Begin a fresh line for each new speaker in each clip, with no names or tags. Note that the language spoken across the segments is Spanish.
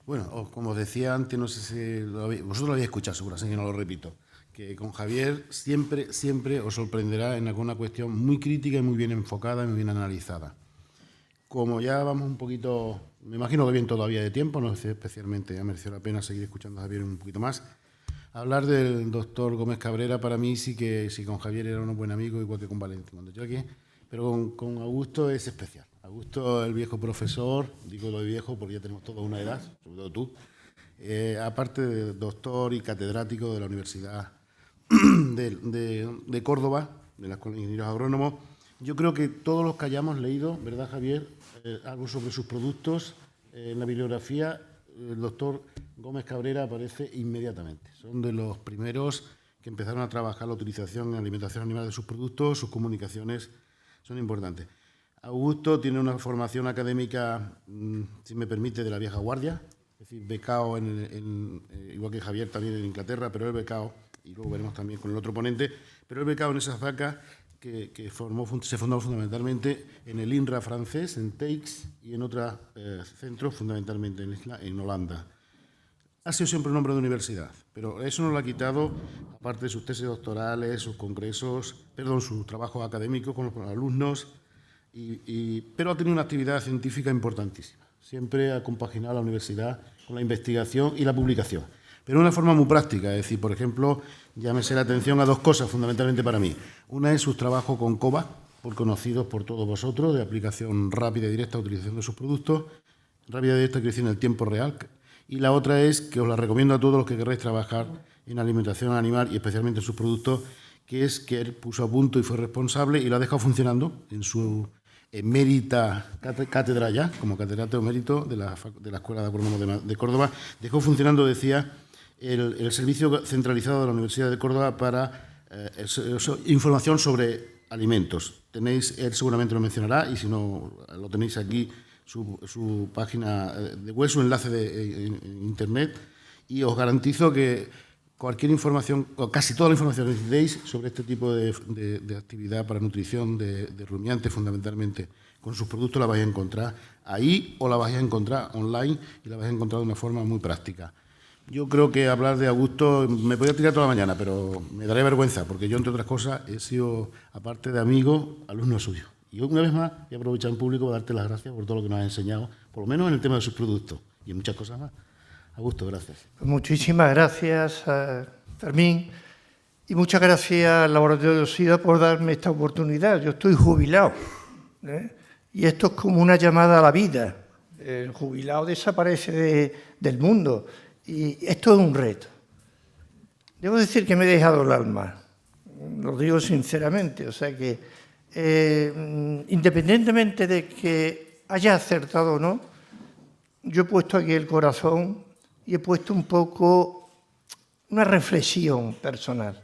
Bueno, como os decía antes, no sé si vosotros lo habéis escuchado, seguro, así que no lo repito, que con Javier siempre os sorprenderá en alguna cuestión muy crítica y muy bien enfocada y muy bien analizada. Como ya vamos un poquito, me imagino que bien todavía de tiempo, no sé especialmente, ya mereció la pena seguir escuchando a Javier un poquito más. Hablar del doctor Gómez Cabrera para mí sí con Javier era un buen amigo, igual que con Valentín cuando yo aquí, pero con Augusto es especial. Augusto, el viejo profesor, digo lo de viejo porque ya tenemos toda una edad, sobre todo tú, aparte de doctor y catedrático de la Universidad de Córdoba, de la Escuela de Ingenieros Agrónomos, yo creo que todos los que hayamos leído, ¿verdad, Javier?, algo sobre sus productos, en la bibliografía, el doctor Gómez Cabrera aparece inmediatamente. Son de los primeros que empezaron a trabajar la utilización en alimentación animal de sus productos, sus comunicaciones son importantes. Augusto tiene una formación académica, si me permite, de la vieja guardia, es decir, becado, igual que Javier también en Inglaterra, pero él becado, y luego veremos también con el otro ponente, pero él becado en esas vacas que se fundó fundamentalmente en el INRA francés, en Teix, y en otros centros, fundamentalmente en Holanda. Ha sido siempre un hombre de universidad, pero eso no lo ha quitado, aparte de sus tesis doctorales, sus congresos, sus trabajos académicos con los alumnos, pero ha tenido una actividad científica importantísima. Siempre ha compaginado la universidad con la investigación y la publicación, pero de una forma muy práctica. Es decir, por ejemplo, llámese la atención a dos cosas fundamentalmente para mí. Una es sus trabajos con COBA, conocidos por todos vosotros, de aplicación rápida y directa a utilización de sus productos, rápida y directa quiere decir en el tiempo real. Y la otra es, que os la recomiendo a todos los que queráis trabajar en alimentación animal y especialmente en sus productos, que es que él puso a punto y fue responsable y lo ha dejado funcionando en su emérita cátedra ya, como catedrático emérito de la Escuela de Agrónomos de Córdoba, dejó funcionando, decía, el servicio centralizado de la Universidad de Córdoba para información sobre alimentos. Él seguramente lo mencionará y si no, lo tenéis aquí, su página de web, su enlace en internet, y os garantizo que cualquier información, o casi toda la información que necesitéis sobre este tipo de actividad para nutrición de rumiantes, fundamentalmente con sus productos, la vais a encontrar ahí o la vais a encontrar online y la vais a encontrar de una forma muy práctica. Yo creo que hablar de Augusto me podría tirar toda la mañana, pero me daré vergüenza, porque yo, entre otras cosas, he sido, aparte de amigo, alumno suyo. Y una vez más, voy a aprovechar en público para darte las gracias por todo lo que nos has enseñado, por lo menos en el tema de sus productos y en muchas cosas más. Augusto, gracias.
Pues muchísimas gracias, Fermín, y muchas gracias al Laboratorio de SIDA por darme esta oportunidad. Yo estoy jubilado, y esto es como una llamada a la vida. El jubilado desaparece del mundo y esto es un reto. Debo decir que me he dejado el alma, lo digo sinceramente, o sea que independientemente de que haya acertado o no, yo he puesto aquí el corazón y he puesto un poco una reflexión personal.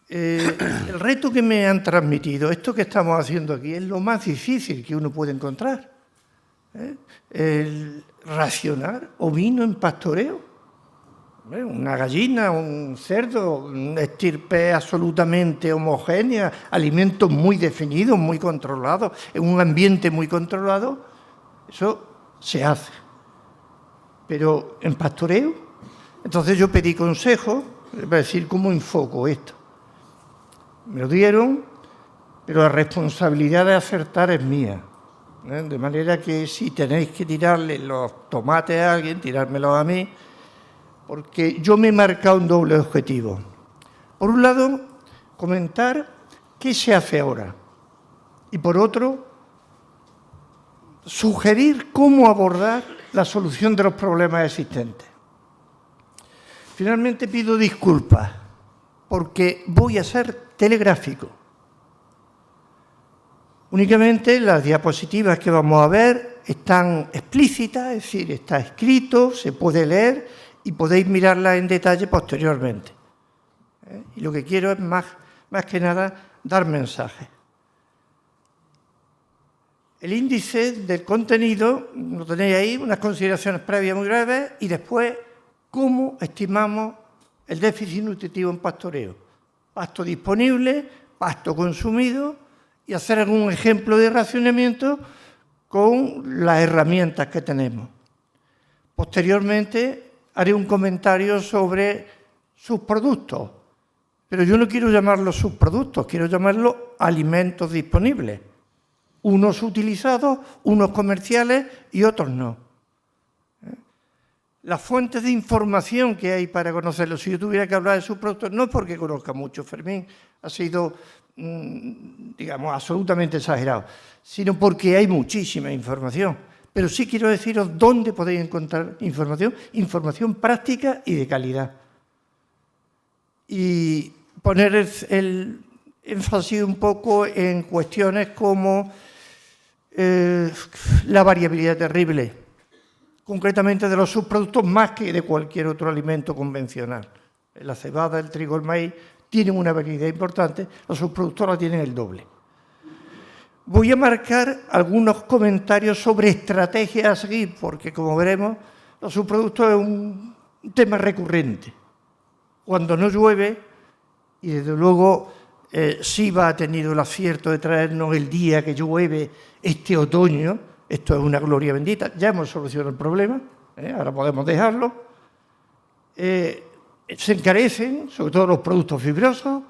El reto que me han transmitido, esto que estamos haciendo aquí, es lo más difícil que uno puede encontrar. El racionar ovino en pastoreo. Una gallina, un cerdo, una estirpe absolutamente homogénea, alimentos muy definidos, muy controlados, en un ambiente muy controlado, eso se hace. Pero en pastoreo, entonces yo pedí consejo para decir cómo enfoco esto. Me lo dieron, pero la responsabilidad de acertar es mía. De manera que si tenéis que tirarle los tomates a alguien, tirármelos a mí, porque yo me he marcado un doble objetivo. Por un lado, comentar qué se hace ahora. Y por otro, sugerir cómo abordar la solución de los problemas existentes. Finalmente pido disculpas, porque voy a ser telegráfico. Únicamente las diapositivas que vamos a ver están explícitas, es decir, está escrito, se puede leer y podéis mirarlas en detalle posteriormente. Y lo que quiero es más que nada dar mensajes. El índice del contenido, lo tenéis ahí, unas consideraciones previas muy breves y después cómo estimamos el déficit nutritivo en pastoreo. Pasto disponible, pasto consumido y hacer algún ejemplo de racionamiento con las herramientas que tenemos. Posteriormente haré un comentario sobre sus productos, pero yo no quiero llamarlos subproductos, quiero llamarlos alimentos disponibles. Unos utilizados, unos comerciales y otros no. Las fuentes de información que hay para conocerlos, si yo tuviera que hablar de sus productos, no es porque conozca mucho, Fermín ha sido, digamos, absolutamente exagerado, sino porque hay muchísima información. Pero sí quiero deciros dónde podéis encontrar información práctica y de calidad. Y poner el énfasis un poco en cuestiones como la variabilidad terrible, concretamente de los subproductos más que de cualquier otro alimento convencional. La cebada, el trigo, el maíz tienen una variedad importante, los subproductos la tienen el doble. Voy a marcar algunos comentarios sobre estrategias a seguir, porque como veremos, los subproductos es un tema recurrente. Cuando no llueve, y desde luego SIVA ha tenido el acierto de traernos el día que llueve este otoño, esto es una gloria bendita, ya hemos solucionado el problema, ahora podemos dejarlo. Se encarecen, sobre todo los productos fibrosos,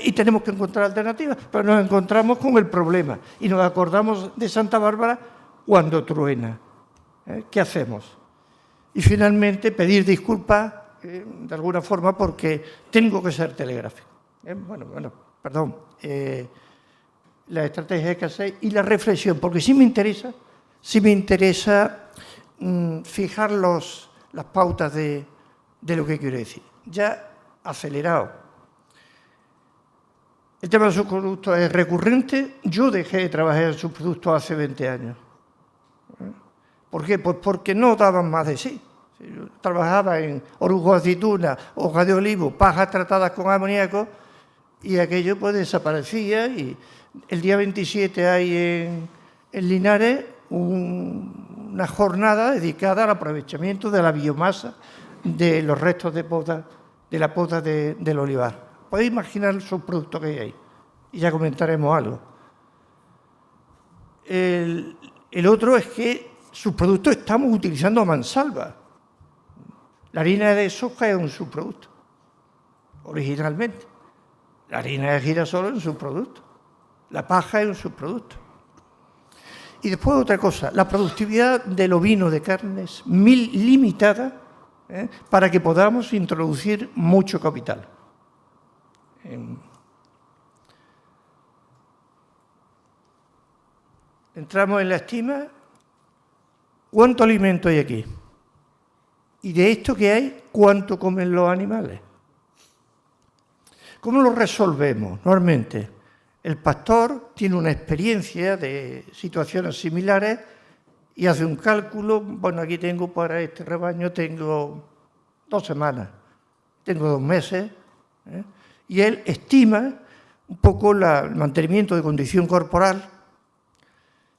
y tenemos que encontrar alternativas, pero nos encontramos con el problema y nos acordamos de Santa Bárbara cuando truena. ¿Qué hacemos? Y finalmente pedir disculpas, de alguna forma, porque tengo que ser telegráfico. La estrategia de escasez y la reflexión, porque sí me interesa fijar las pautas de lo que quiero decir. Ya acelerado. El tema de los subproductos es recurrente. Yo dejé de trabajar en subproductos hace 20 años. ¿Por qué? Pues porque no daban más de sí. Yo trabajaba en orujo de aceituna, hoja de olivo, pajas tratadas con amoníaco y aquello pues desaparecía. Y el día 27 hay en Linares una jornada dedicada al aprovechamiento de la biomasa de los restos de la poda del olivar. Podéis imaginar el subproducto que hay ahí y ya comentaremos algo. El otro es que subproductos estamos utilizando a mansalva. La harina de soja es un subproducto, originalmente. La harina de girasol es un subproducto. La paja es un subproducto. Y después otra cosa, la productividad del ovino de carne es limitada para que podamos introducir mucho capital. Entramos en la estima. ¿Cuánto alimento hay aquí? Y de esto que hay, ¿cuánto comen los animales? ¿Cómo lo resolvemos? Normalmente, el pastor tiene una experiencia de situaciones similares y hace un cálculo. Bueno, aquí tengo para este rebaño, tengo 2 semanas, tengo 2 meses, y él estima un poco el mantenimiento de condición corporal,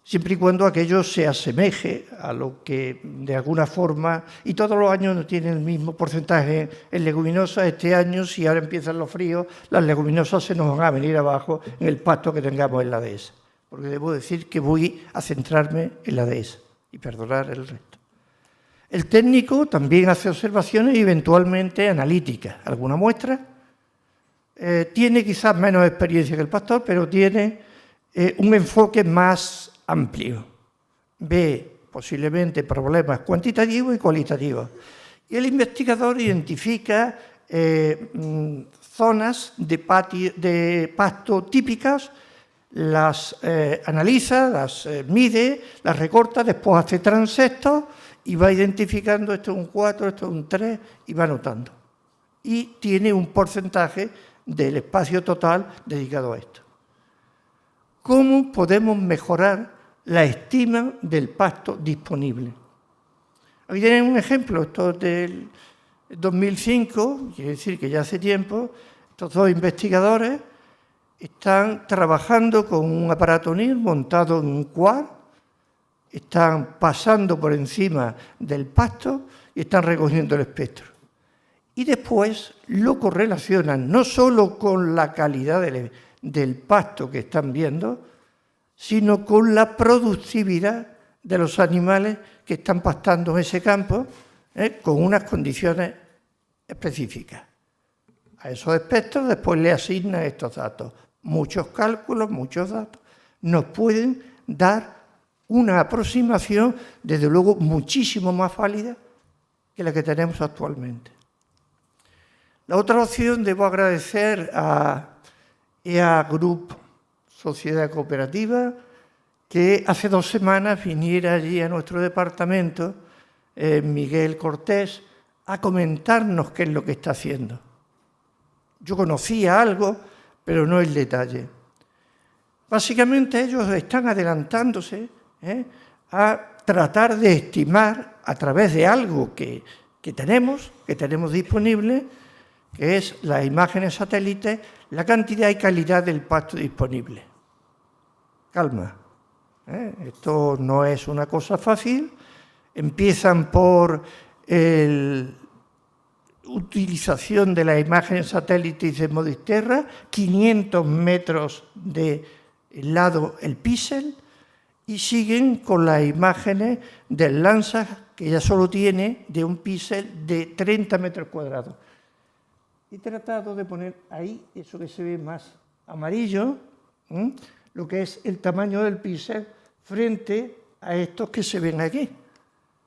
siempre y cuando aquello se asemeje a lo que de alguna forma, y todos los años no tienen el mismo porcentaje en leguminosas. Este año, si ahora empiezan los fríos, las leguminosas se nos van a venir abajo en el pasto que tengamos en la dehesa, porque debo decir que voy a centrarme en la dehesa y perdonar el resto. El técnico también hace observaciones y eventualmente analíticas. Alguna muestra. Tiene quizás menos experiencia que el pastor, pero tiene un enfoque más amplio. Ve posiblemente problemas cuantitativos y cualitativos. Y el investigador identifica zonas de pasto típicas, las analiza, las mide, las recorta, después hace transectos y va identificando esto es un 4, esto es un 3 y va anotando. Y tiene un porcentaje del espacio total dedicado a esto. ¿Cómo podemos mejorar la estima del pasto disponible? Aquí tienen un ejemplo, esto es del 2005, quiere decir que ya hace tiempo. Estos 2 investigadores están trabajando con un aparato NIR montado en un quad, están pasando por encima del pasto y están recogiendo el espectro. Y después lo correlacionan no solo con la calidad del pasto que están viendo, sino con la productividad de los animales que están pastando en ese campo, con unas condiciones específicas. A esos espectros después le asignan estos datos. Muchos cálculos, muchos datos, nos pueden dar una aproximación, desde luego, muchísimo más válida que la que tenemos actualmente. La otra opción, debo agradecer a EA Group Sociedad Cooperativa, que hace 2 semanas viniera allí a nuestro departamento Miguel Cortés a comentarnos qué es lo que está haciendo. Yo conocía algo, pero no el detalle. Básicamente ellos están adelantándose a tratar de estimar a través de algo que tenemos disponible, que es las imágenes satélites, la cantidad y calidad del pasto disponible. Calma, esto no es una cosa fácil. Empiezan por la utilización de las imágenes satélites de Modisterra, 500 metros de lado el píxel, y siguen con las imágenes del Landsat, que ya solo tiene de un píxel de 30 metros cuadrados. He tratado de poner ahí eso que se ve más amarillo, lo que es el tamaño del píxel frente a estos que se ven aquí.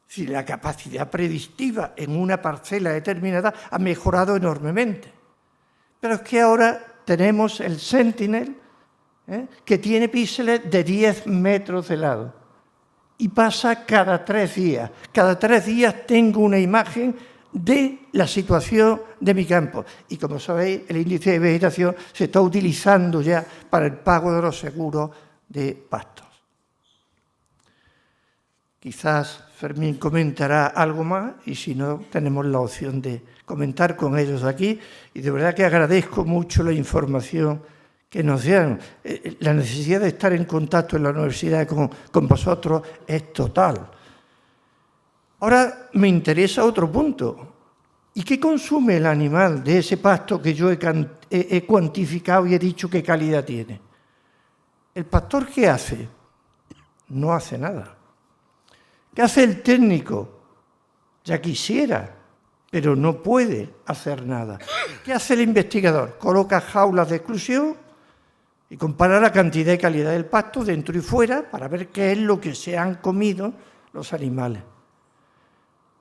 Si la capacidad predictiva en una parcela determinada ha mejorado enormemente. Pero es que ahora tenemos el Sentinel, que tiene píxeles de 10 metros de lado y pasa cada 3 días. Cada 3 días tengo una imagen de la situación de mi campo. Y como sabéis, el índice de vegetación se está utilizando ya para el pago de los seguros de pastos. Quizás Fermín comentará algo más y si no, tenemos la opción de comentar con ellos aquí. Y de verdad que agradezco mucho la información que nos dan. La necesidad de estar en contacto en la universidad con vosotros es total. Ahora me interesa otro punto. ¿Y qué consume el animal de ese pasto que yo he cuantificado y he dicho qué calidad tiene? ¿El pastor qué hace? No hace nada. ¿Qué hace el técnico? Ya quisiera, pero no puede hacer nada. ¿Qué hace el investigador? Coloca jaulas de exclusión y compara la cantidad y calidad del pasto dentro y fuera para ver qué es lo que se han comido los animales.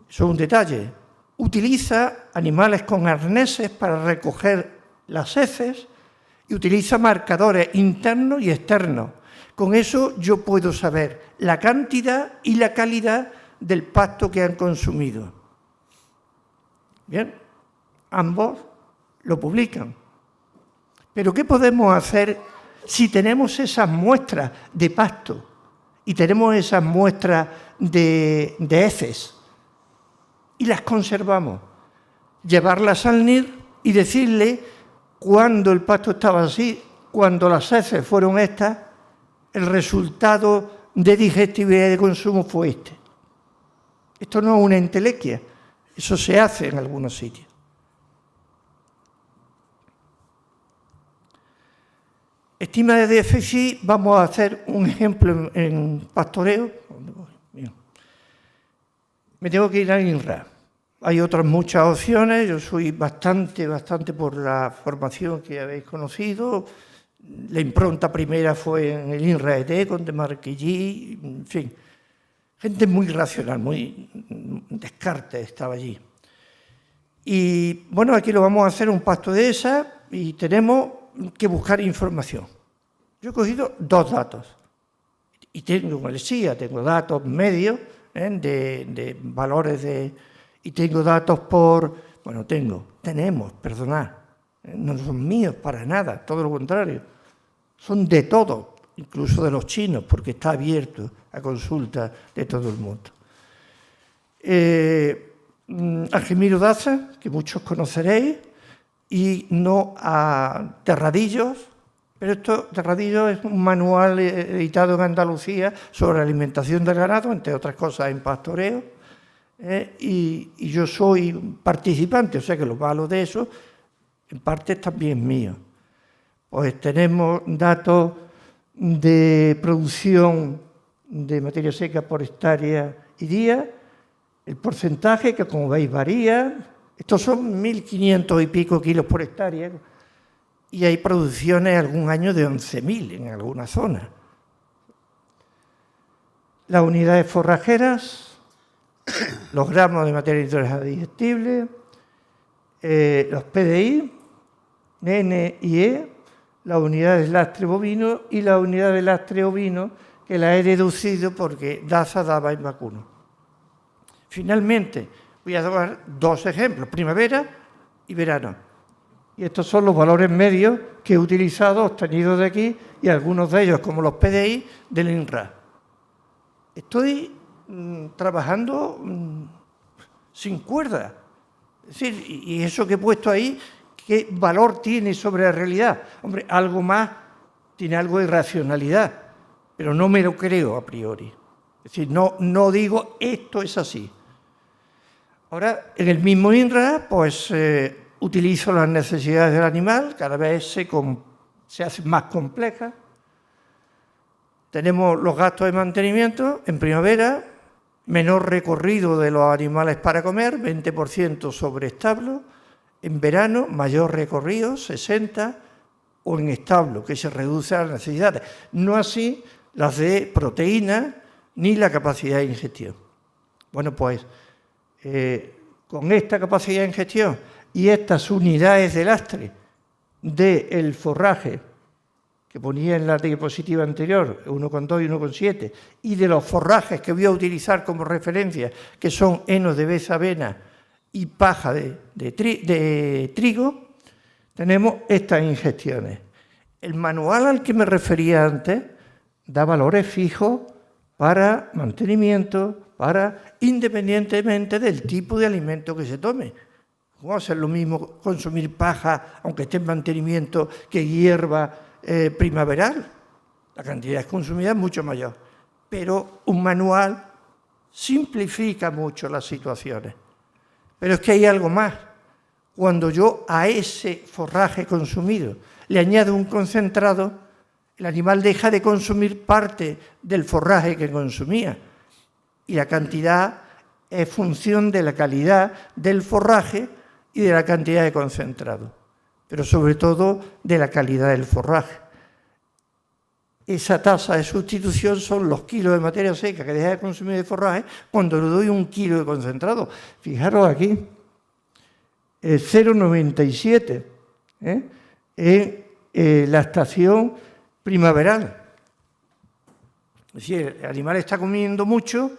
Eso es un detalle. Utiliza animales con arneses para recoger las heces y utiliza marcadores internos y externos. Con eso yo puedo saber la cantidad y la calidad del pasto que han consumido. Bien, ambos lo publican. Pero ¿qué podemos hacer si tenemos esas muestras de pasto y tenemos esas muestras de heces y las conservamos? Llevarlas al NIR y decirle cuando el pasto estaba así, cuando las heces fueron estas, el resultado de digestibilidad y de consumo fue este. Esto no es una entelequia, eso se hace en algunos sitios. Estima de déficit, vamos a hacer un ejemplo en pastoreo. Me tengo que ir al INRA. Hay otras muchas opciones, yo soy bastante por la formación que habéis conocido. La impronta primera fue en el INRA-ET con de Marquillí, en fin. Gente muy racional, muy Descartes estaba allí. Y bueno, aquí lo vamos a hacer un pasto de esa y tenemos que buscar información. Yo he cogido 2 datos y tengo el SIA, tengo datos medios de valores de... y tengo datos por... bueno, tenemos, perdonad, no son míos para nada, todo lo contrario. Son de todos, incluso de los chinos, porque está abierto a consulta de todo el mundo. Argemiro Daza, que muchos conoceréis, y no a Terradillos, pero Terradillos es un manual editado en Andalucía sobre alimentación del ganado, entre otras cosas en pastoreo, y yo soy participante, o sea que lo malo de eso, en parte también mío. Pues tenemos datos de producción de materia seca por hectárea y día, El porcentaje, que como veis varía, estos son 1.500 y pico kilos por hectárea, y hay producciones algún año de 11.000 en alguna zona. Las unidades forrajeras, los gramos de materia nitrogenada digestible, los PDI, N y E, la unidad de lastre bovino y la unidad de lastre ovino, que la he deducido porque DASA daba en vacuno. Finalmente, voy a dar dos ejemplos, primavera y verano. Y estos son los valores medios que he utilizado, obtenidos de aquí, y algunos de ellos, como los PDI, del INRA. Estoy trabajando sin cuerda. Es decir, y eso que he puesto ahí, ¿qué valor tiene sobre la realidad? Hombre, algo más, tiene algo de racionalidad, pero no me lo creo a priori. Es decir, no digo esto es así. Ahora, en el mismo INRA, pues utilizo las necesidades del animal, cada vez se hacen más complejas. Tenemos los gastos de mantenimiento en primavera, menor recorrido de los animales para comer, 20% sobre establo. En verano, mayor recorrido, 60%, o en establo, que se reduce a las necesidades. No así las de proteína ni la capacidad de ingestión. Bueno, pues con esta capacidad de ingestión y estas unidades de lastre del forraje que ponía en la diapositiva anterior, 1,2 y 1,7, y de los forrajes que voy a utilizar como referencia, que son heno de besa, avena y paja de trigo, tenemos estas ingestiones. El manual al que me refería antes da valores fijos para mantenimiento, independientemente del tipo de alimento que se tome. ¿Cómo va a ser lo mismo consumir paja, aunque esté en mantenimiento, que hierba primaveral? La cantidad consumida es mucho mayor. Pero un manual simplifica mucho las situaciones. Pero es que hay algo más. Cuando yo a ese forraje consumido le añado un concentrado, el animal deja de consumir parte del forraje que consumía. Y la cantidad es función de la calidad del forraje y de la cantidad de concentrado, pero sobre todo de la calidad del forraje. Esa tasa de sustitución son los kilos de materia seca que deja de consumir de forraje cuando le doy 1 kilo de concentrado. Fijaros aquí, 0,97 en la estación primaveral. Es decir, el animal está comiendo mucho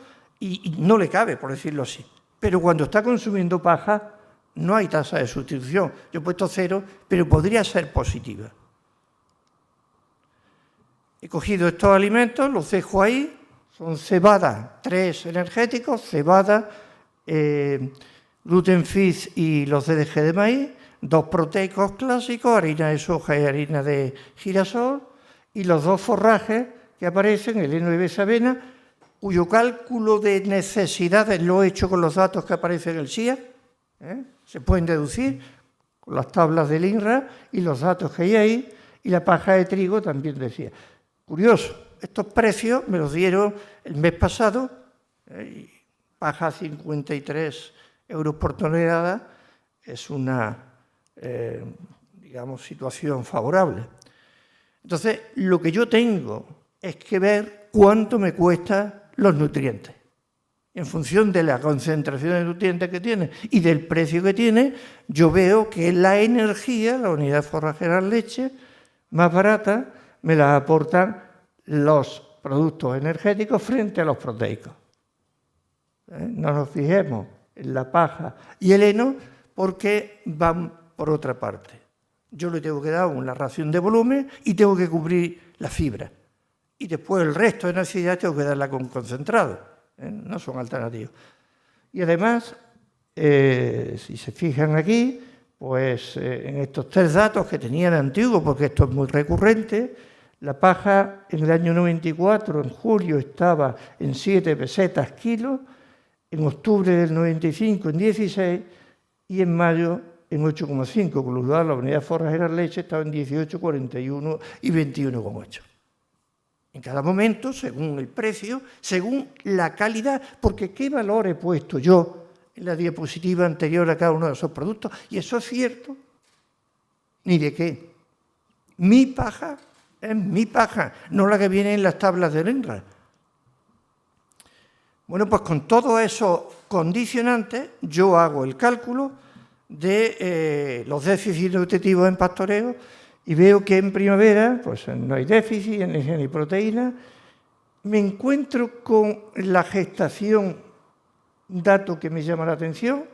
y no le cabe, por decirlo así. Pero cuando está consumiendo paja, no hay tasa de sustitución. Yo he puesto 0, pero podría ser positiva. He cogido estos alimentos, los dejo ahí, son cebada, 3 energéticos, cebada, gluten fizz y los DDG de maíz, 2 proteicos clásicos, harina de soja y harina de girasol, y los 2 forrajes que aparecen, el heno de besa, avena, cuyo cálculo de necesidades lo he hecho con los datos que aparecen en el SIA, se pueden deducir con las tablas del INRA y los datos que hay ahí, y la paja de trigo también decía. Curioso, estos precios me los dieron el mes pasado, paja 53 euros por tonelada, es una, digamos, situación favorable. Entonces, lo que yo tengo es que ver cuánto me cuestan los nutrientes. En función de la concentración de nutrientes que tiene y del precio que tiene, yo veo que la energía, la unidad forrajera en leche, más barata, me la aportan los productos energéticos frente a los proteicos. No nos fijemos en la paja y el heno porque van por otra parte. Yo le tengo que dar una ración de volumen y tengo que cubrir la fibra. Y después el resto de necesidad tengo que darla con concentrado. No son alternativos. Y además, si se fijan aquí, pues en estos 3 datos que tenían antiguos, porque esto es muy recurrente, la paja en el año 94, en julio, estaba en 7 pesetas kilo, en octubre del 95 en 16 y en mayo en 8,5, con lo cual la unidad forrajera de leche estaba en 18, 41 y 21,8. En cada momento, según el precio, según la calidad, porque ¿qué valor he puesto yo en la diapositiva anterior a cada uno de esos productos? Y eso es cierto. ¿Ni de qué? Mi paja es mi paja, no la que viene en las tablas del INRA. Bueno, pues con todos esos condicionantes yo hago el cálculo de los déficits nutritivos en pastoreo y veo que en primavera pues no hay déficit en energía ni proteína. Me encuentro con la gestación, un dato que me llama la atención,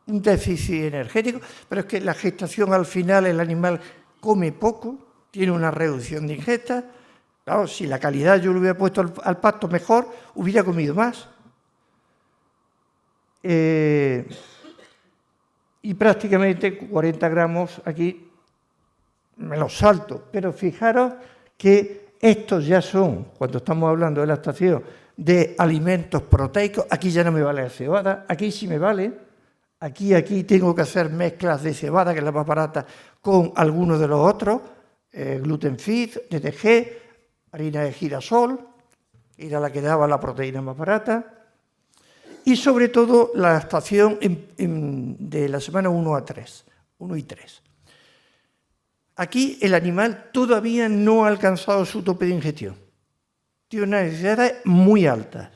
un déficit energético, pero es que la gestación al final el animal come poco, tiene una reducción de ingesta. Claro, si la calidad yo le hubiera puesto al pasto mejor, hubiera comido más. Y prácticamente 40 gramos aquí me los salto. Pero fijaros que estos ya son, cuando estamos hablando de la estación, de alimentos proteicos. Aquí ya no me vale la cebada, aquí sí me vale. Aquí tengo que hacer mezclas de cebada, que es la más barata, con algunos de los otros. Gluten Fit, DDG, harina de girasol, que era la que daba la proteína más barata, y sobre todo la estación de la semana 1 a 3, 1 y 3. Aquí el animal todavía no ha alcanzado su tope de ingestión. Tiene unas necesidades muy altas.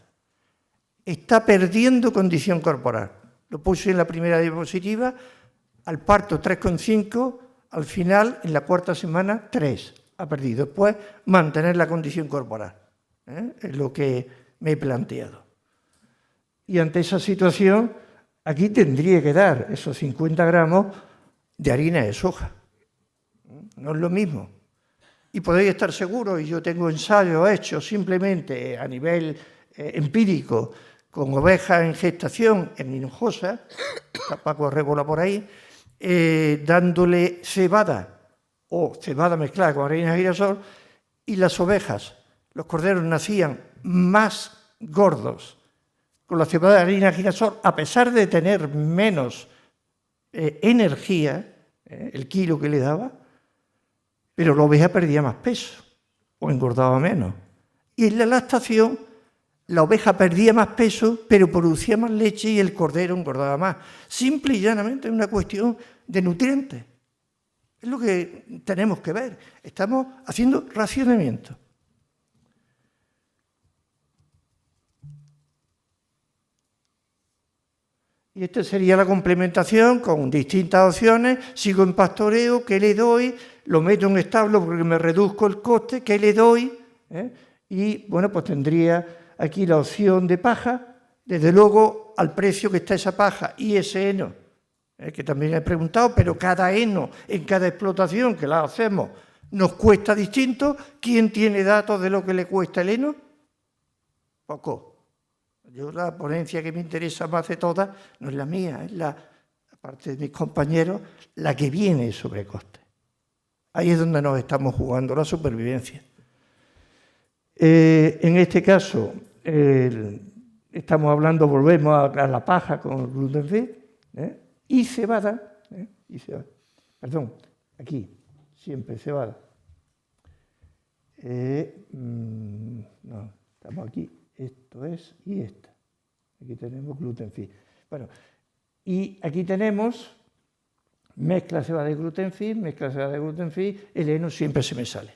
Está perdiendo condición corporal. Lo puse en la primera diapositiva, al parto 3,5, al final, en la cuarta semana, 3 ha perdido. Después, mantener la condición corporal. Es lo que me he planteado. Y ante esa situación, aquí tendría que dar esos 50 gramos de harina de soja. No es lo mismo. Y podéis estar seguros, y yo tengo ensayos hechos simplemente a nivel empírico, con ovejas en gestación en hinojosa, está Paco Rébola por ahí, dándole cebada o cebada mezclada con harina de girasol, y las ovejas, los corderos nacían más gordos con la cebada de harina de girasol, a pesar de tener menos energía, el kilo que le daba, pero la oveja perdía más peso o engordaba menos. Y en la lactación, la oveja perdía más peso, pero producía más leche y el cordero engordaba más. Simple y llanamente es una cuestión de nutrientes. Es lo que tenemos que ver. Estamos haciendo racionamiento. Y esta sería la complementación con distintas opciones. Sigo en pastoreo, ¿qué le doy? Lo meto en establo porque me reduzco el coste, ¿qué le doy? Y bueno, pues tendría aquí la opción de paja, desde luego al precio que está esa paja y ese heno, que también he preguntado, pero cada heno en cada explotación que la hacemos nos cuesta distinto. ¿Quién tiene datos de lo que le cuesta el heno? Poco. Yo la ponencia que me interesa más de todas no es la mía, es la, aparte de mis compañeros, la que viene sobre coste. Ahí es donde nos estamos jugando la supervivencia. En este caso, estamos hablando, volvemos a la paja con el gluten fit, y cebada, perdón, aquí, siempre cebada. No, estamos aquí, esto es, y esta. Aquí tenemos gluten fit. Bueno, y aquí tenemos mezcla cebada de gluten fit, el heno siempre se me sale.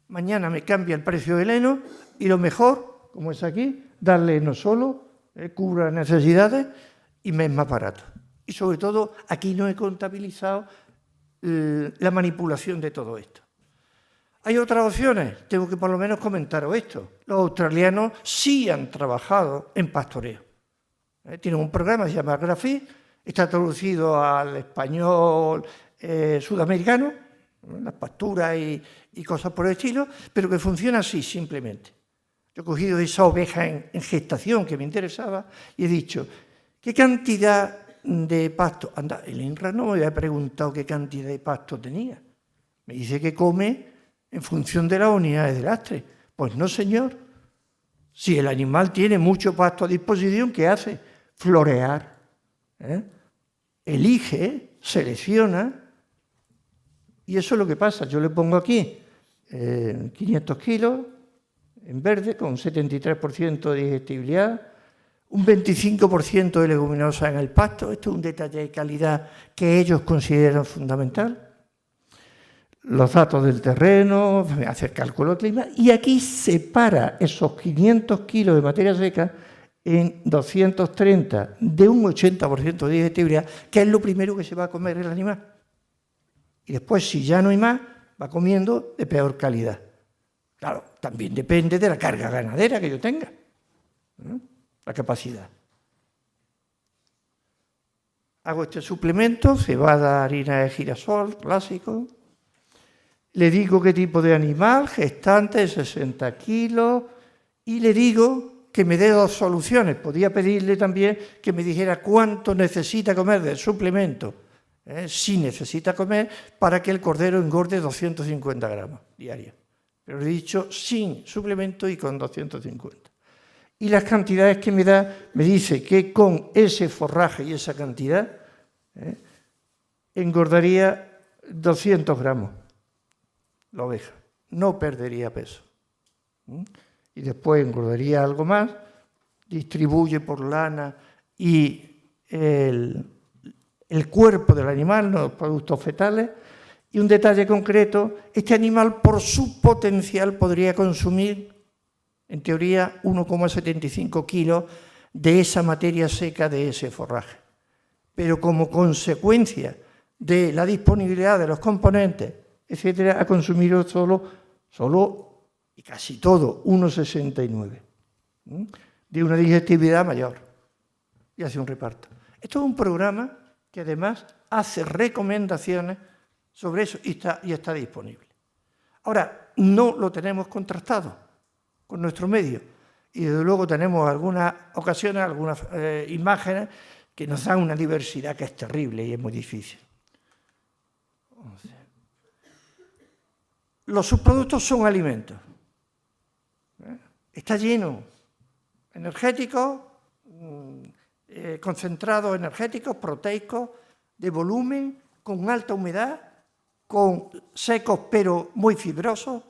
Mañana me cambia el precio del heno y lo mejor, como es aquí, darle heno solo, cubra las necesidades y me es más barato. Y sobre todo, aquí no he contabilizado la manipulación de todo esto. ¿Hay otras opciones? Tengo que por lo menos comentaros esto. Los australianos sí han trabajado en pastoreo. Tienen un programa que se llama Grafit, está traducido al español sudamericano, las pasturas y cosas por el estilo, pero que funciona así simplemente. Yo he cogido esa oveja en gestación que me interesaba y he dicho, ¿qué cantidad de pasto? Anda, el INRA no me había preguntado qué cantidad de pasto tenía. Me dice que come en función de las unidades de lastre. Pues no, señor. Si el animal tiene mucho pasto a disposición, ¿qué hace? Florear. Elige, selecciona. Y eso es lo que pasa. Yo le pongo aquí 500 kilos, en verde, con un 73% de digestibilidad, un 25% de leguminosa en el pasto. Esto es un detalle de calidad que ellos consideran fundamental. Los datos del terreno, hacer cálculo de clima, y aquí separa esos 500 kilos de materia seca en 230 de un 80% de digestibilidad, que es lo primero que se va a comer el animal. Y después, si ya no hay más, va comiendo de peor calidad. Claro, también depende de la carga ganadera que yo tenga, ¿no? La capacidad. Hago este suplemento, cebada, harina de girasol, clásico. Le digo qué tipo de animal, gestante, 60 kilos, y le digo que me dé 2 soluciones. Podía pedirle también que me dijera cuánto necesita comer del suplemento, si necesita comer, para que el cordero engorde 250 gramos diarios. Pero le he dicho sin suplemento y con 250. Y las cantidades que me da, me dice que con ese forraje y esa cantidad engordaría 200 gramos la oveja, no perdería peso. Y después engordaría algo más, distribuye por lana y el cuerpo del animal, los productos fetales. Y un detalle concreto, este animal por su potencial podría consumir, en teoría, 1,75 kilos de esa materia seca, de ese forraje. Pero como consecuencia de la disponibilidad de los componentes, etcétera, ha consumido solo y casi todo, 1,69, de una digestibilidad mayor, y hace un reparto. Esto es un programa que además hace recomendaciones sobre eso y está disponible. Ahora, no lo tenemos contrastado con nuestro medio, y desde luego tenemos algunas ocasiones, algunas imágenes que nos dan una diversidad que es terrible y es muy difícil. Los subproductos son alimentos. Está lleno, energéticos, concentrados energéticos, proteicos, de volumen, con alta humedad, con secos pero muy fibrosos.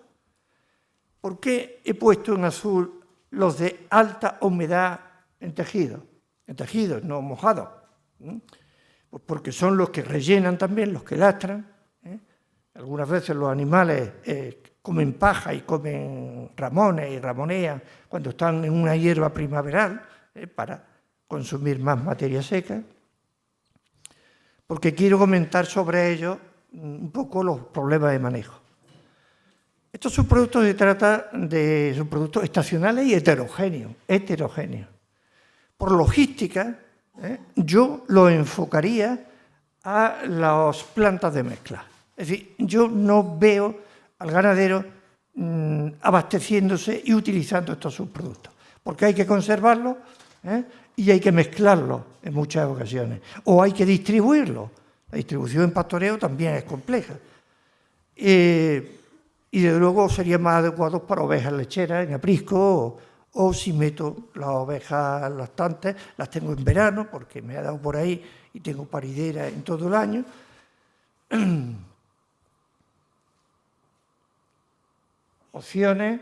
¿Por qué he puesto en azul los de alta humedad en tejidos? En tejidos, no mojados. Pues porque son los que rellenan también, los que lastran. Algunas veces los animales comen paja y comen ramones y ramonean cuando están en una hierba primaveral para consumir más materia seca. Porque quiero comentar sobre ello un poco los problemas de manejo. Estos subproductos se trata de subproductos estacionales y heterogéneos. Por logística, yo lo enfocaría a las plantas de mezcla. Es decir, yo no veo al ganadero abasteciéndose y utilizando estos subproductos, porque hay que conservarlos y hay que mezclarlos en muchas ocasiones, o hay que distribuirlos. La distribución en pastoreo también es compleja. Y desde luego serían más adecuados para ovejas lecheras en aprisco, o si meto las ovejas lactantes, las tengo en verano porque me ha dado por ahí y tengo paridera en todo el año. Opciones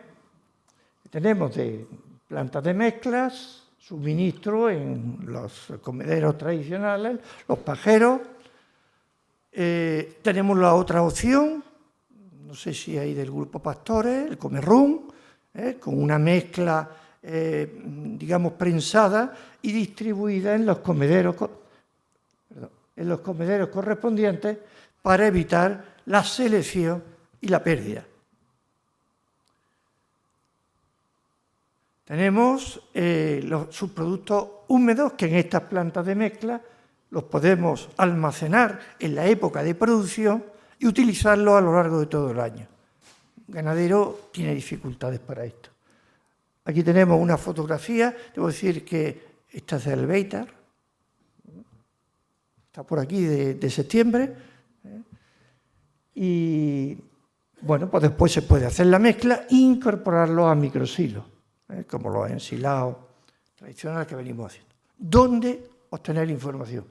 que tenemos de plantas de mezclas, suministro en los comederos tradicionales, los pajeros. Tenemos la otra opción, no sé si hay del grupo Pastores, el Comerrún, con una mezcla, digamos, prensada y distribuida en los comederos correspondientes para evitar la selección y la pérdida. Tenemos los subproductos húmedos que en estas plantas de mezcla los podemos almacenar en la época de producción y utilizarlos a lo largo de todo el año. El ganadero tiene dificultades para esto. Aquí tenemos una fotografía, debo decir que esta es del Beitar, está por aquí de septiembre, y bueno, pues después se puede hacer la mezcla e incorporarlo a microsilos, como los ensilados tradicionales que venimos haciendo. ¿Dónde obtener información?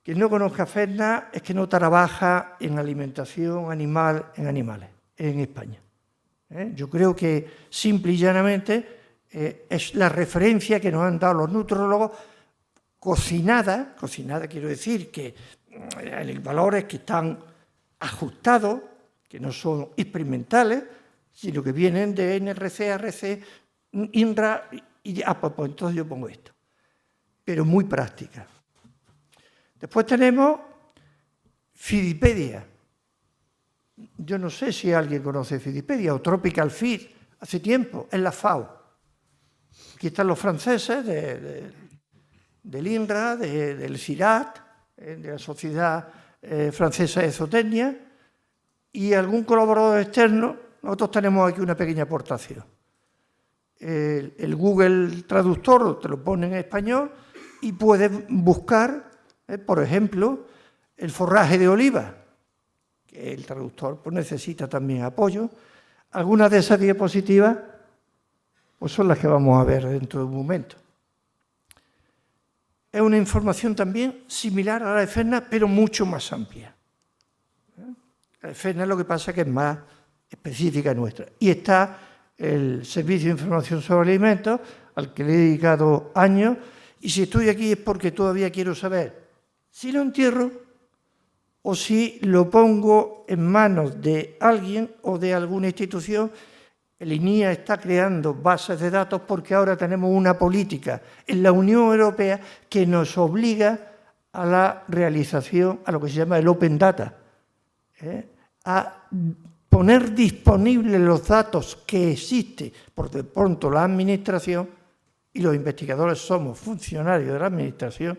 Quien no conozca FEDNA es que no trabaja en alimentación animal en animales en España. Yo creo que simple y llanamente es la referencia que nos han dado los nutrólogos, cocinada quiero decir que hay valores que están ajustados, que no son experimentales, sino que vienen de NRC, ARC, INRA, y pues entonces yo pongo esto. Pero muy práctica. Después tenemos Fidipedia. Yo no sé si alguien conoce Fidipedia o Tropical Feed, hace tiempo, es la FAO. Aquí están los franceses del INRA, del CIRAT, de la Sociedad Francesa de Zootecnia, y algún colaborador externo. Nosotros tenemos aquí una pequeña aportación. El Google Traductor te lo pone en español y puedes buscar, por ejemplo, el forraje de oliva, que el traductor pues, necesita también apoyo. Algunas de esas diapositivas pues, son las que vamos a ver dentro de un momento. Es una información también similar a la de FEDNA, pero mucho más amplia. La de FEDNA lo que pasa es que es más específica nuestra. Y está el Servicio de Información sobre Alimentos, al que le he dedicado años, y si estoy aquí es porque todavía quiero saber si lo entierro o si lo pongo en manos de alguien o de alguna institución. El INIA está creando bases de datos porque ahora tenemos una política en la Unión Europea que nos obliga a la realización, a lo que se llama el Open Data, a poner disponibles los datos que existe por de pronto la Administración, y los investigadores somos funcionarios de la Administración,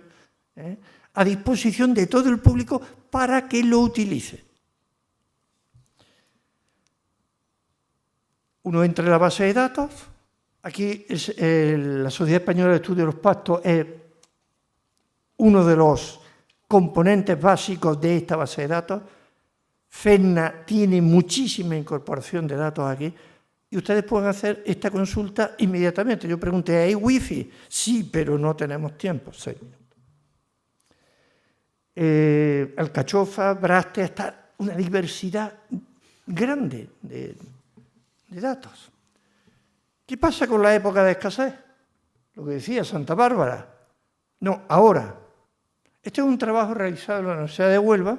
a disposición de todo el público para que lo utilice. Uno entra en la base de datos. Aquí la Sociedad Española de Estudio de los Pastos es uno de los componentes básicos de esta base de datos. FEDNA tiene muchísima incorporación de datos aquí y ustedes pueden hacer esta consulta inmediatamente. Yo pregunté, ¿hay wifi? Sí, pero no tenemos tiempo, 6 minutos. Alcachofa, brácteas, está una diversidad grande de datos. ¿Qué pasa con la época de escasez? Lo que decía Santa Bárbara. No, ahora. Este es un trabajo realizado en la Universidad de Huelva,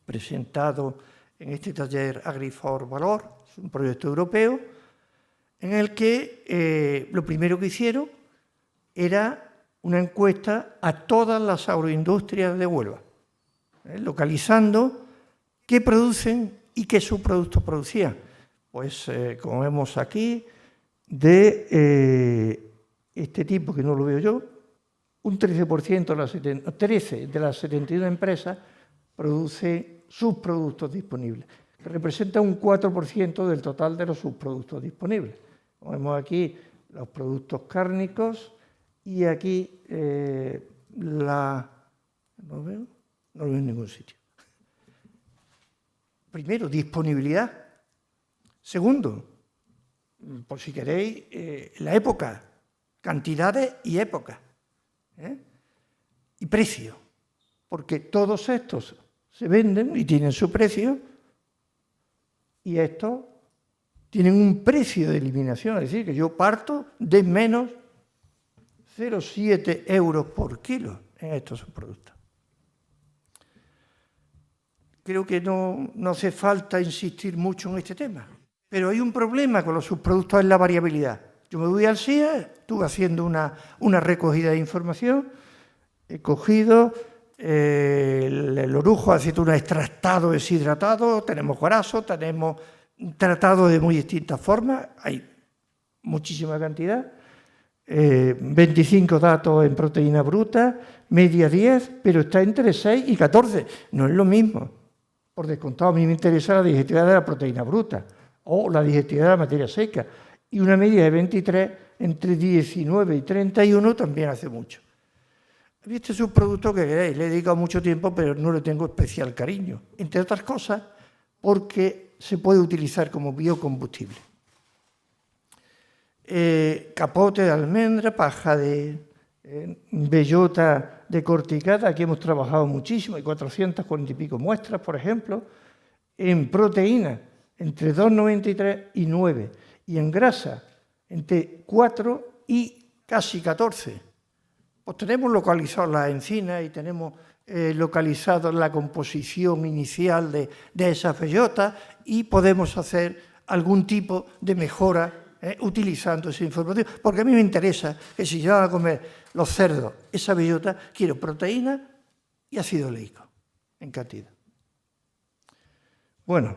presentado en este taller AgriFor Valor, es un proyecto europeo, en el que lo primero que hicieron era una encuesta a todas las agroindustrias de Huelva, localizando qué producen y qué subproductos producían. Pues, como vemos aquí, de este tipo, que no lo veo yo, un 13% de las 71 empresas produce subproductos disponibles, que representa un 4% del total de los subproductos disponibles. Como vemos aquí, los productos cárnicos y aquí no lo veo en ningún sitio. Primero, disponibilidad. Segundo, por si queréis, la época, cantidades y época. Y precio, porque todos estos se venden y tienen su precio y estos tienen un precio de eliminación, es decir, que yo parto de menos 0,7 euros por kilo en estos productos. Creo que no hace falta insistir mucho en este tema, pero hay un problema con los subproductos, es la variabilidad. Yo me voy al CIA, estuve haciendo una recogida de información, he cogido el orujo aceituna extractado, deshidratado, tenemos graso, tenemos tratado de muy distintas formas, hay muchísima cantidad, 25 datos en proteína bruta, media 10, pero está entre 6 y 14, no es lo mismo. Por descontado, a mí me interesa la digestividad de la proteína bruta o la digestividad de la materia seca, y una media de 23, entre 19 y 31 también hace mucho. Este es un producto que queréis, le he dedicado mucho tiempo, pero no le tengo especial cariño, entre otras cosas porque se puede utilizar como biocombustible. Capote de almendra, paja de bellota decorticada, aquí hemos trabajado muchísimo, hay 440 y pico muestras, por ejemplo. En proteína, entre 2,93 y 9. Y en grasa, entre 4 y casi 14. Pues tenemos localizadas las encinas y tenemos localizado la composición inicial de esas bellotas y podemos hacer algún tipo de mejora utilizando esa información. Porque a mí me interesa que si yo voy a comer los cerdos, esa bellota, quiero proteína y ácido oleico en cantidad. Bueno,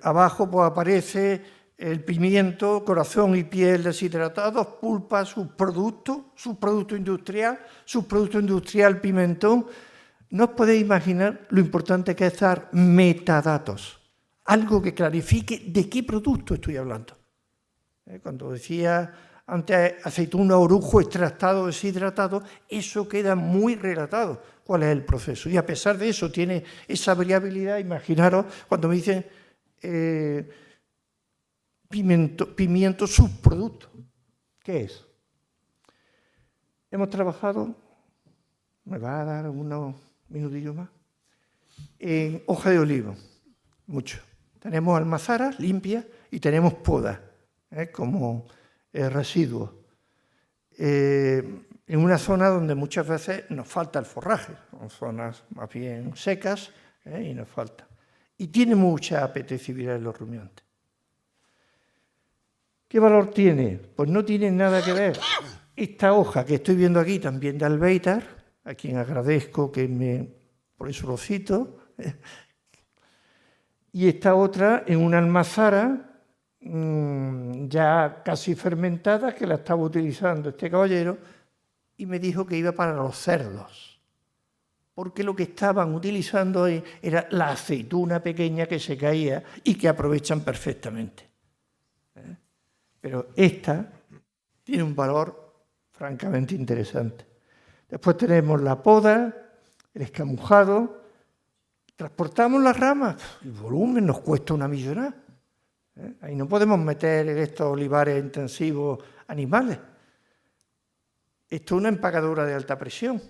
abajo pues aparece el pimiento, corazón y piel deshidratados, pulpa, subproducto industrial pimentón. No os podéis imaginar lo importante que es dar metadatos, algo que clarifique de qué producto estoy hablando. Cuando decía antes aceituna, orujo, extractado, deshidratado, eso queda muy relatado cuál es el proceso. Y a pesar de eso tiene esa variabilidad. Imaginaros cuando me dicen pimiento subproducto. ¿Qué es? Hemos trabajado, me va a dar unos minutillos más, en hoja de olivo, mucho. Tenemos almazaras limpias y tenemos podas, como residuos. En una zona donde muchas veces nos falta el forraje, son zonas más bien secas y nos falta. Y tiene mucha apetecibilidad en los rumiantes. ¿Qué valor tiene? Pues no tiene nada que ver. Esta hoja que estoy viendo aquí, también de albeitar, a quien agradezco por eso lo cito, y esta otra en una almazara ya casi fermentada, que la estaba utilizando este caballero, y me dijo que iba para los cerdos, porque lo que estaban utilizando era la aceituna pequeña que se caía y que aprovechan perfectamente. Pero esta tiene un valor francamente interesante. Después tenemos la poda, el escamujado, transportamos las ramas, el volumen nos cuesta una millonada. Ahí no podemos meter en estos olivares intensivos animales. Esto es una empacadura de alta presión.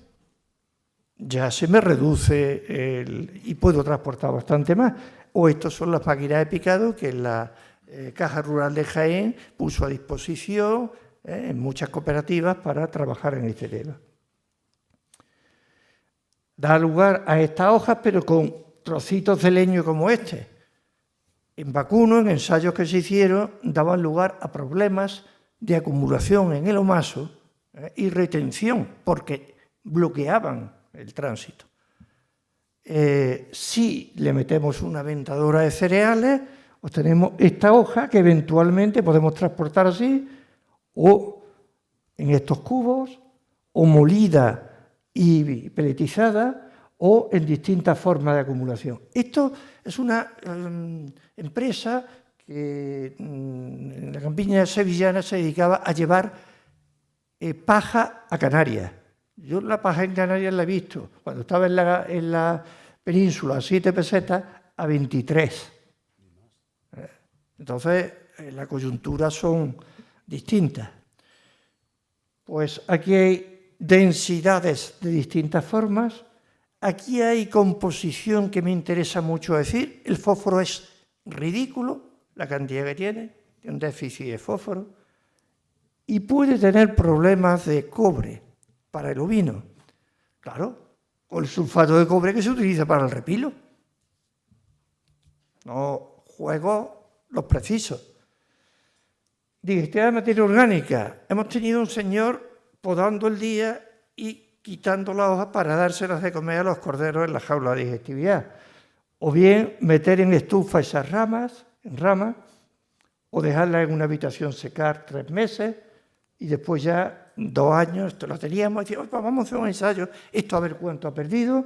Ya se me reduce y puedo transportar bastante más. O estos son las máquinas de picado que la Caja Rural de Jaén puso a disposición en muchas cooperativas para trabajar en este tema. Da lugar a estas hojas, pero con trocitos de leño como este. En vacuno, en ensayos que se hicieron, daban lugar a problemas de acumulación en el omaso y retención, porque bloqueaban el tránsito. Si le metemos una ventadora de cereales, obtenemos esta hoja que eventualmente podemos transportar así, o en estos cubos, o molida y peletizada, o en distintas formas de acumulación. Esto es una empresa que en la campiña sevillana se dedicaba a llevar paja a Canarias. Yo la paja en Canarias la he visto, cuando estaba en la península, a 7 pesetas, a 23. Entonces, las coyunturas son distintas. Pues aquí hay densidades de distintas formas. Aquí hay composición que me interesa mucho decir. El fósforo es ridículo, la cantidad que tiene un déficit de fósforo, y puede tener problemas de cobre para el ovino. Claro, o el sulfato de cobre que se utiliza para el repilo. No juego los precisos. Digestión de materia orgánica. Hemos tenido un señor podando el día y quitando las hojas para dárselas de comer a los corderos en la jaula de digestividad. O bien meter en estufa esas ramas, o dejarlas en una habitación secar 3 meses y después ya 2 años, esto lo teníamos, y decíamos, vamos a hacer un ensayo, esto a ver cuánto ha perdido.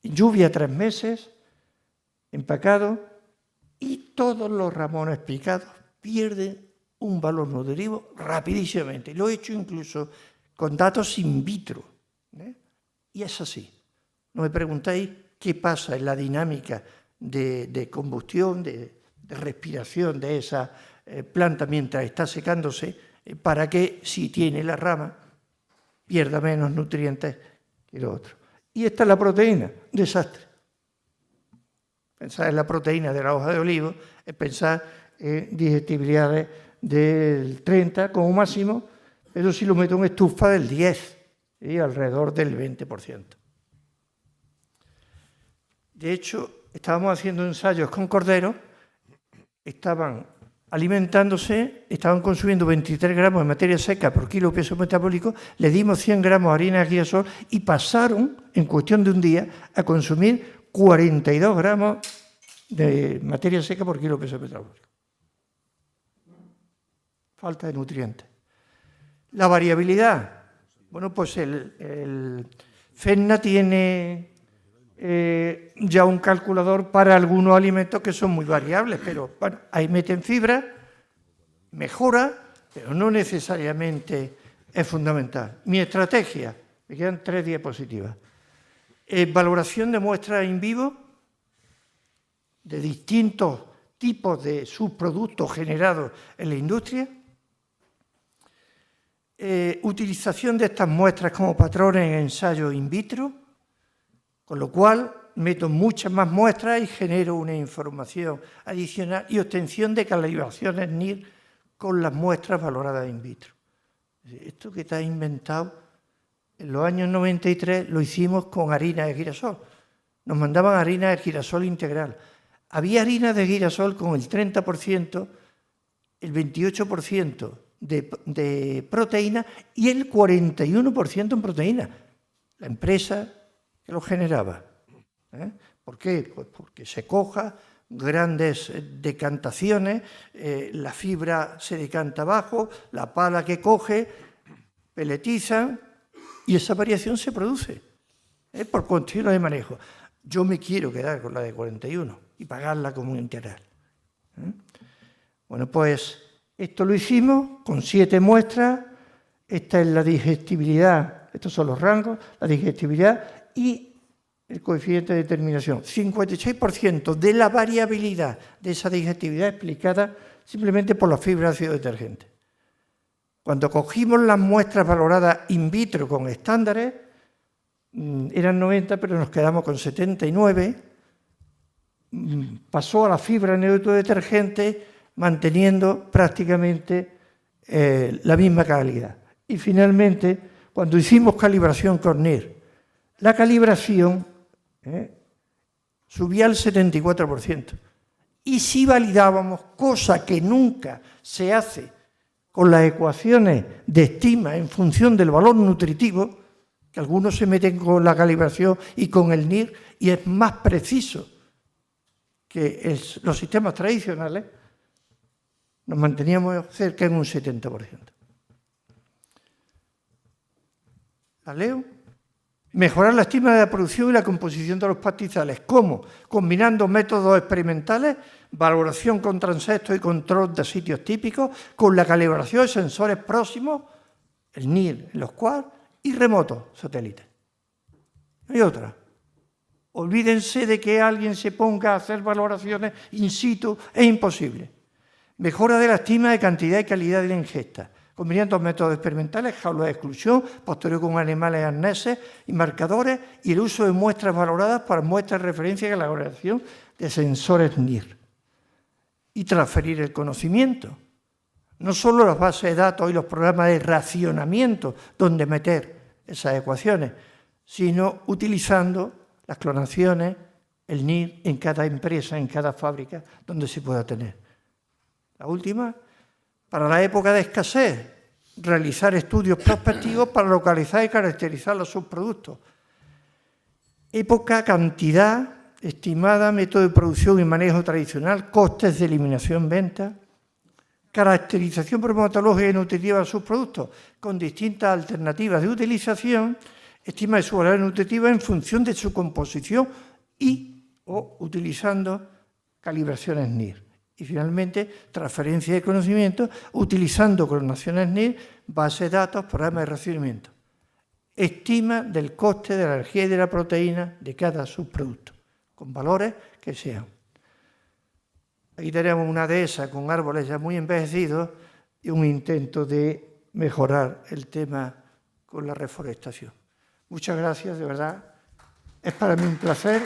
Lluvia 3 meses, empacado, y todos los ramones picados pierden un valor nutritivo rapidísimamente. Lo he hecho incluso con datos in vitro. Y es así. No me preguntáis qué pasa en la dinámica de combustión, de respiración de esa planta mientras está secándose, para que si tiene la rama pierda menos nutrientes que lo otro. Y esta es la proteína, desastre. Pensar en la proteína de la hoja de olivo es pensar en digestibilidades del 30 como máximo, pero si lo meto en estufa del 10 y alrededor del 20%. De hecho, estábamos haciendo ensayos con corderos, estaban alimentándose, estaban consumiendo 23 gramos de materia seca por kilo de peso metabólico, le dimos 100 gramos de harina de girasol y pasaron, en cuestión de un día, a consumir 42 gramos de materia seca por kilo de peso metabólico. Falta de nutrientes. La variabilidad. Bueno, pues el FEDNA tiene ya un calculador para algunos alimentos que son muy variables, pero bueno, ahí meten fibra, mejora, pero no necesariamente es fundamental. Mi estrategia, me quedan 3 diapositivas. Valoración de muestras in vivo de distintos tipos de subproductos generados en la industria. Utilización de estas muestras como patrones en ensayos in vitro, con lo cual meto muchas más muestras y genero una información adicional y obtención de calibraciones NIR con las muestras valoradas in vitro. Esto que está inventado, en los años 93 lo hicimos con harina de girasol. Nos mandaban harina de girasol integral. Había harina de girasol con el 30%, el 28% de proteína y el 41% en proteína. La empresa que lo generaba. ¿Por qué? Pues porque se coja grandes decantaciones, la fibra se decanta abajo, la pala que coge, peletizan y esa variación se produce por continuo de manejo. Yo me quiero quedar con la de 41 y pagarla como integral. Bueno, pues esto lo hicimos con 7 muestras. Esta es la digestibilidad, estos son los rangos, la digestibilidad y el coeficiente de determinación. 56% de la variabilidad de esa digestibilidad explicada simplemente por la fibra de ácido detergente. Cuando cogimos las muestras valoradas in vitro con estándares, eran 90, pero nos quedamos con 79. Pasó a la fibra neutrodetergente manteniendo prácticamente la misma calidad. Y finalmente, cuando hicimos calibración con NIR, la calibración subía al 74%. Y si validábamos, cosa que nunca se hace con las ecuaciones de estima en función del valor nutritivo, que algunos se meten con la calibración y con el NIR, y es más preciso que los sistemas tradicionales, nos manteníamos cerca en un 70%. ¿La leo? Mejorar la estima de la producción y la composición de los pastizales. ¿Cómo? Combinando métodos experimentales, valoración con transectos y control de sitios típicos, con la calibración de sensores próximos, el NIR en los quads, y remotos, satélites. No hay otra. Olvídense de que alguien se ponga a hacer valoraciones in situ, es imposible. Mejora de la estima de cantidad y calidad de la ingesta, combinando métodos experimentales, jaulas de exclusión, posterior con animales arneses y marcadores, y el uso de muestras valoradas para muestras de referencia y la elaboración de sensores NIR. Y transferir el conocimiento. No solo las bases de datos y los programas de racionamiento donde meter esas ecuaciones, sino utilizando las clonaciones, el NIR en cada empresa, en cada fábrica donde se pueda tener. La última, para la época de escasez, realizar estudios prospectivos para localizar y caracterizar los subproductos. Época, cantidad estimada, método de producción y manejo tradicional, costes de eliminación, venta, caracterización bromatológica y nutritiva de sus productos con distintas alternativas de utilización, estima de su valor nutritivo en función de su composición y o utilizando calibraciones NIR. Y finalmente, transferencia de conocimiento utilizando clonaciones NIR, base de datos, programas de racionamiento. Estima del coste de la energía y de la proteína de cada subproducto, con valores que sean. Aquí tenemos una dehesa con árboles ya muy envejecidos y un intento de mejorar el tema con la reforestación. Muchas gracias, de verdad. Es para mí un placer.